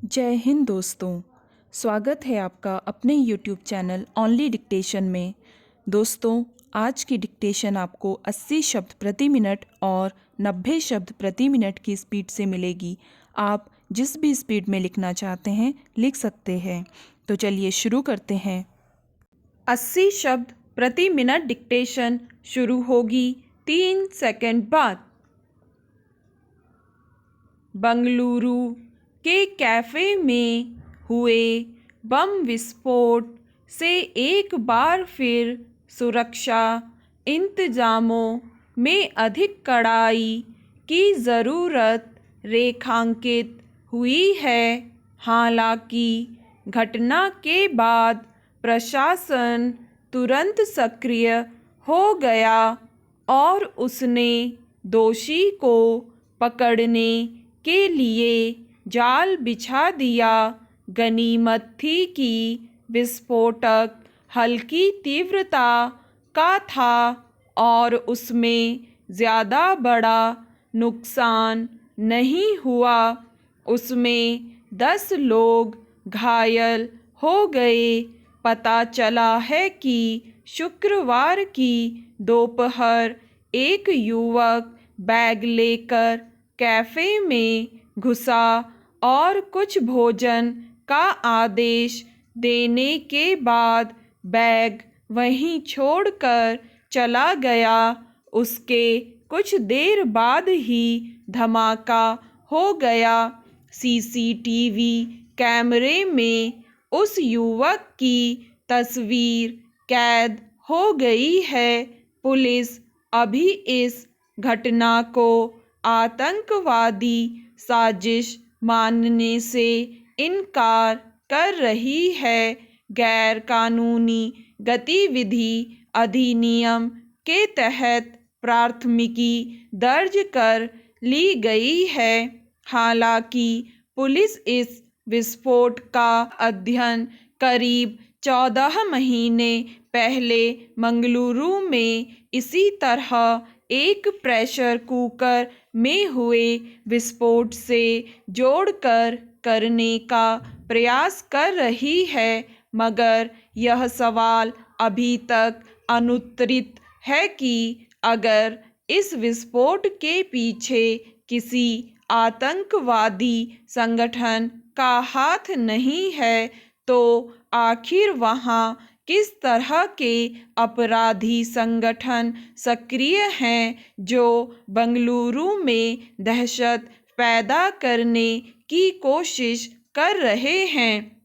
जय हिंद दोस्तों। स्वागत है आपका अपने YouTube चैनल ओनली डिक्टेशन में। दोस्तों, आज की डिक्टेशन आपको 80 शब्द प्रति मिनट और 90 शब्द प्रति मिनट की स्पीड से मिलेगी। आप जिस भी स्पीड में लिखना चाहते हैं लिख सकते हैं। तो चलिए शुरू करते हैं। 80 शब्द प्रति मिनट डिक्टेशन शुरू होगी 3 सेकंड बाद। बंगलुरु के कैफ़े में हुए बम विस्फोट से एक बार फिर सुरक्षा इंतजामों में अधिक कड़ाई की ज़रूरत रेखांकित हुई है। हालांकि घटना के बाद प्रशासन तुरंत सक्रिय हो गया और उसने दोषी को पकड़ने के लिए जाल बिछा दिया। गनीमत थी कि विस्फोटक हल्की तीव्रता का था और उसमें ज़्यादा बड़ा नुकसान नहीं हुआ। उसमें 10 लोग घायल हो गए। पता चला है कि शुक्रवार की दोपहर एक युवक बैग लेकर कैफ़े में घुसा और कुछ भोजन का आदेश देने के बाद बैग वहीं छोड़कर चला गया। उसके कुछ देर बाद ही धमाका हो गया। सीसीटीवी कैमरे में उस युवक की तस्वीर कैद हो गई है। पुलिस अभी इस घटना को आतंकवादी साजिश मानने से इनकार कर रही है। गैर कानूनी गतिविधि अधिनियम के तहत प्राथमिकी दर्ज कर ली गई है। हालांकि पुलिस इस विस्फोट का अध्ययन करीब 14 महीने पहले मंगलुरु में इसी तरह एक प्रेशर कुकर में हुए विस्फोट से जोड़कर करने का प्रयास कर रही है, मगर यह सवाल अभी तक अनुत्तरित है कि अगर इस विस्फोट के पीछे किसी आतंकवादी संगठन का हाथ नहीं है तो आखिर वहाँ किस तरह के अपराधी संगठन सक्रिय हैं जो बंगलुरु में दहशत पैदा करने की कोशिश कर रहे हैं।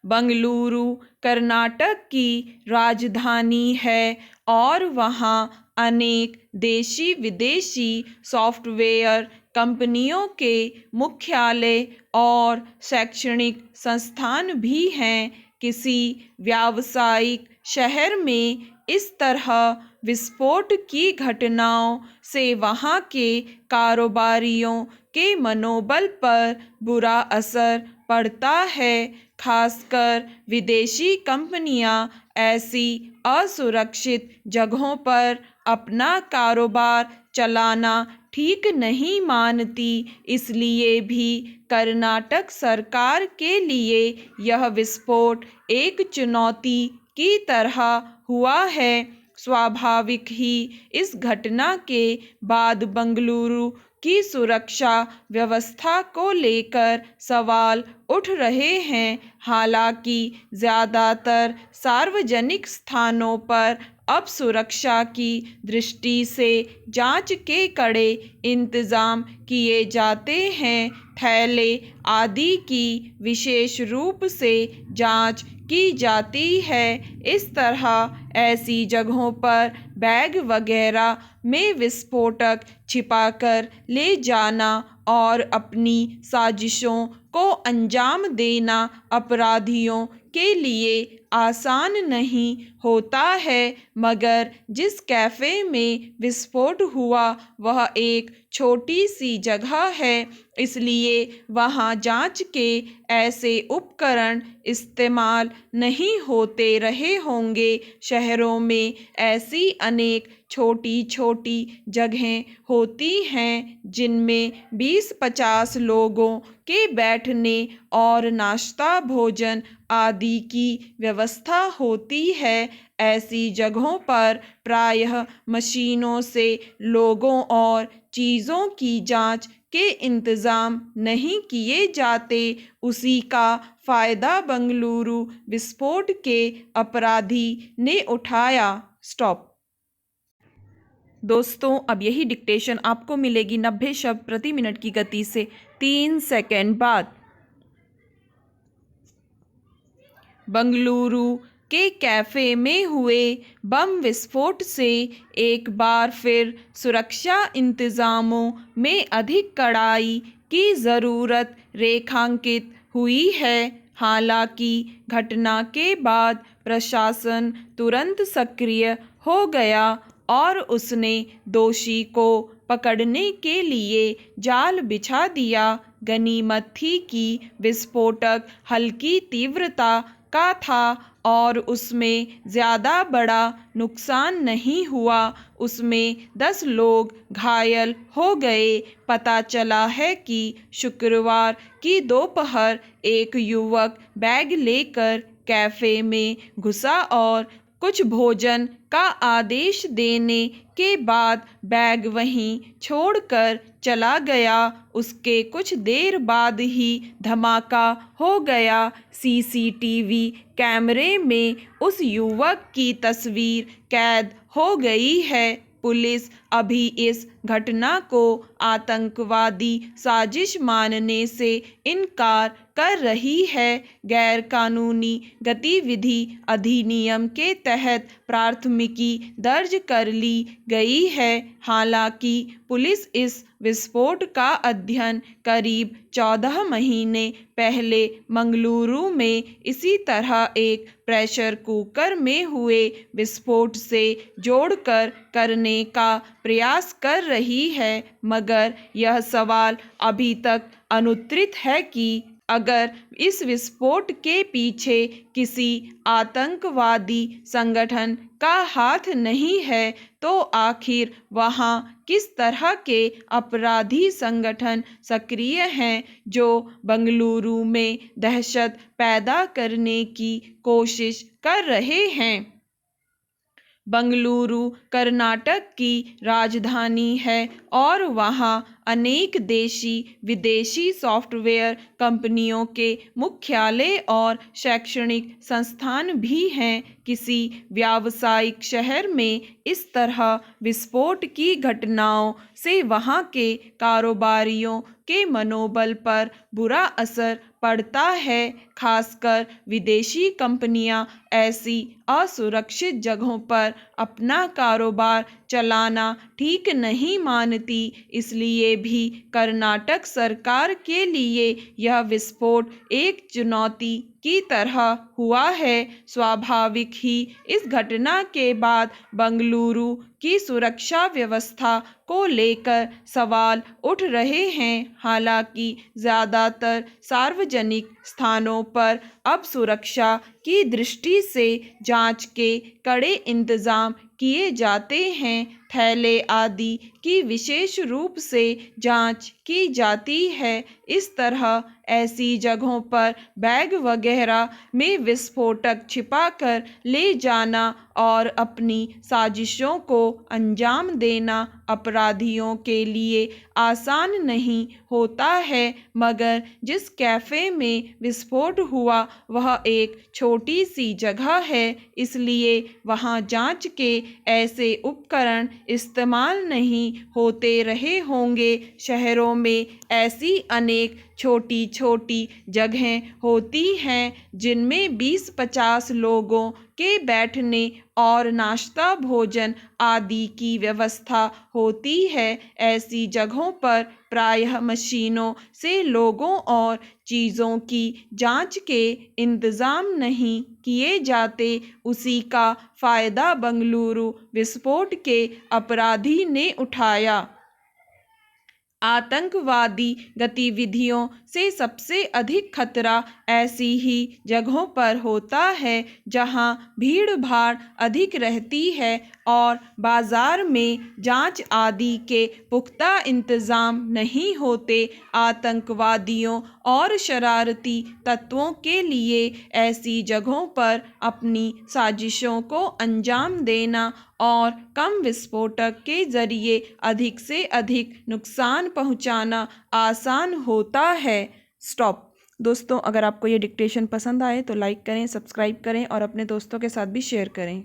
बंगलुरु कर्नाटक की राजधानी है और वहाँ अनेक देशी विदेशी सॉफ्टवेयर कंपनियों के मुख्यालय और शैक्षणिक संस्थान भी हैं। किसी व्यावसायिक शहर में इस तरह विस्फोट की घटनाओं से वहाँ के कारोबारियों के मनोबल पर बुरा असर पड़ता है। खासकर विदेशी कंपनियां ऐसी असुरक्षित जगहों पर अपना कारोबार चलाना ठीक नहीं मानती। इसलिए भी कर्नाटक सरकार के लिए यह विस्फोट एक चुनौती की तरह हुआ है। स्वाभाविक ही इस घटना के बाद बंगलुरु की सुरक्षा व्यवस्था को लेकर सवाल उठ रहे हैं। हालांकि ज़्यादातर सार्वजनिक स्थानों पर अब सुरक्षा की दृष्टि से जांच के कड़े इंतज़ाम किए जाते हैं। थैले आदि की विशेष रूप से जांच की जाती है। इस तरह ऐसी जगहों पर बैग वगैरह में विस्फोटक छिपाकर ले जाना और अपनी साजिशों को अंजाम देना अपराधियों के लिए आसान नहीं होता है, मगर जिस कैफ़े में विस्फोट हुआ वह एक छोटी सी जगह है, इसलिए वहाँ जांच के ऐसे उपकरण इस्तेमाल नहीं होते रहे होंगे। शहरों में ऐसी अनेक छोटी छोटी जगहें होती हैं जिनमें 20-50 लोगों के बैठने और नाश्ता भोजन आदि की व्यवस्था होती है। ऐसी जगहों पर प्रायः मशीनों से लोगों और चीज़ों की जांच के इंतज़ाम नहीं किए जाते। उसी का फ़ायदा बंगलुरु विस्फोट के अपराधी ने उठाया। स्टॉप। दोस्तों, अब यही डिक्टेशन आपको मिलेगी 90 शब्द प्रति मिनट की गति से 3 सेकंड बाद। बंगलुरु के कैफ़े में हुए बम विस्फोट से एक बार फिर सुरक्षा इंतज़ामों में अधिक कड़ाई की ज़रूरत रेखांकित हुई है। हालांकि घटना के बाद प्रशासन तुरंत सक्रिय हो गया और उसने दोषी को पकड़ने के लिए जाल बिछा दिया। गनीमत थी कि विस्फोटक हल्की तीव्रता का था और उसमें ज़्यादा बड़ा नुकसान नहीं हुआ। उसमें 10 लोग घायल हो गए। पता चला है कि शुक्रवार की दोपहर एक युवक बैग लेकर कैफ़े में घुसा और कुछ भोजन का आदेश देने के बाद बैग वहीं छोड़कर चला गया। उसके कुछ देर बाद ही धमाका हो गया। सीसीटीवी कैमरे में उस युवक की तस्वीर कैद हो गई है। पुलिस अभी इस घटना को आतंकवादी साजिश मानने से इनकार कर रही है। गैर कानूनी गतिविधि अधिनियम के तहत प्राथमिकी दर्ज कर ली गई है। हालांकि पुलिस इस विस्फोट का अध्ययन करीब 14 महीने पहले मंगलुरु में इसी तरह एक प्रेशर कुकर में हुए विस्फोट से जोड़कर करने का प्रयास कर रही है, मगर यह सवाल अभी तक अनुत्तरित है कि अगर इस विस्फोट के पीछे किसी आतंकवादी संगठन का हाथ नहीं है तो आखिर वहाँ किस तरह के अपराधी संगठन सक्रिय हैं जो बंगलुरु में दहशत पैदा करने की कोशिश कर रहे हैं। बंगलुरु कर्नाटक की राजधानी है और वहाँ अनेक देशी विदेशी सॉफ्टवेयर कंपनियों के मुख्यालय और शैक्षणिक संस्थान भी हैं। किसी व्यावसायिक शहर में इस तरह विस्फोट की घटनाओं से वहाँ के कारोबारियों के मनोबल पर बुरा असर पड़ता है। खासकर विदेशी कंपनियां ऐसी असुरक्षित जगहों पर अपना कारोबार चलाना ठीक नहीं मानती। इसलिए भी कर्नाटक सरकार के लिए यह विस्फोट एक चुनौती की तरह हुआ है। स्वाभाविक ही इस घटना के बाद बंगलुरु की सुरक्षा व्यवस्था को लेकर सवाल उठ रहे हैं। हालांकि ज़्यादातर सार्वजनिक स्थानों पर अब सुरक्षा की दृष्टि से जांच के कड़े इंतजाम किए जाते हैं। थैले आदि की विशेष रूप से जांच की जाती है। इस तरह ऐसी जगहों पर बैग वगैरह में विस्फोटक छिपाकर ले जाना और अपनी साजिशों को अंजाम देना अपराधियों के लिए आसान नहीं होता है, मगर जिस कैफ़े में विस्फोट हुआ वह एक छोटी सी जगह है, इसलिए वहाँ जांच के ऐसे उपकरण इस्तेमाल नहीं होते रहे होंगे। शहरों में ऐसी अनेक छोटी छोटी जगहें होती हैं जिनमें 20-50 लोगों के बैठने और नाश्ता भोजन आदि की व्यवस्था होती है। ऐसी जगहों पर प्रायः मशीनों से लोगों और चीज़ों की जांच के इंतज़ाम नहीं किए जाते। उसी का फ़ायदा बंगलुरु विस्फोट के अपराधी ने उठाया। आतंकवादी गतिविधियों से सबसे अधिक खतरा ऐसी ही जगहों पर होता है जहां भीड़ भाड़ अधिक रहती है और बाजार में जांच आदि के पुख्ता इंतजाम नहीं होते। आतंकवादियों और शरारती तत्वों के लिए ऐसी जगहों पर अपनी साजिशों को अंजाम देना और कम विस्फोटक के जरिए अधिक से अधिक नुकसान पहुंचाना आसान होता है। स्टॉप। दोस्तों, अगर आपको ये डिक्टेशन पसंद आए तो लाइक करें, सब्सक्राइब करें और अपने दोस्तों के साथ भी शेयर करें।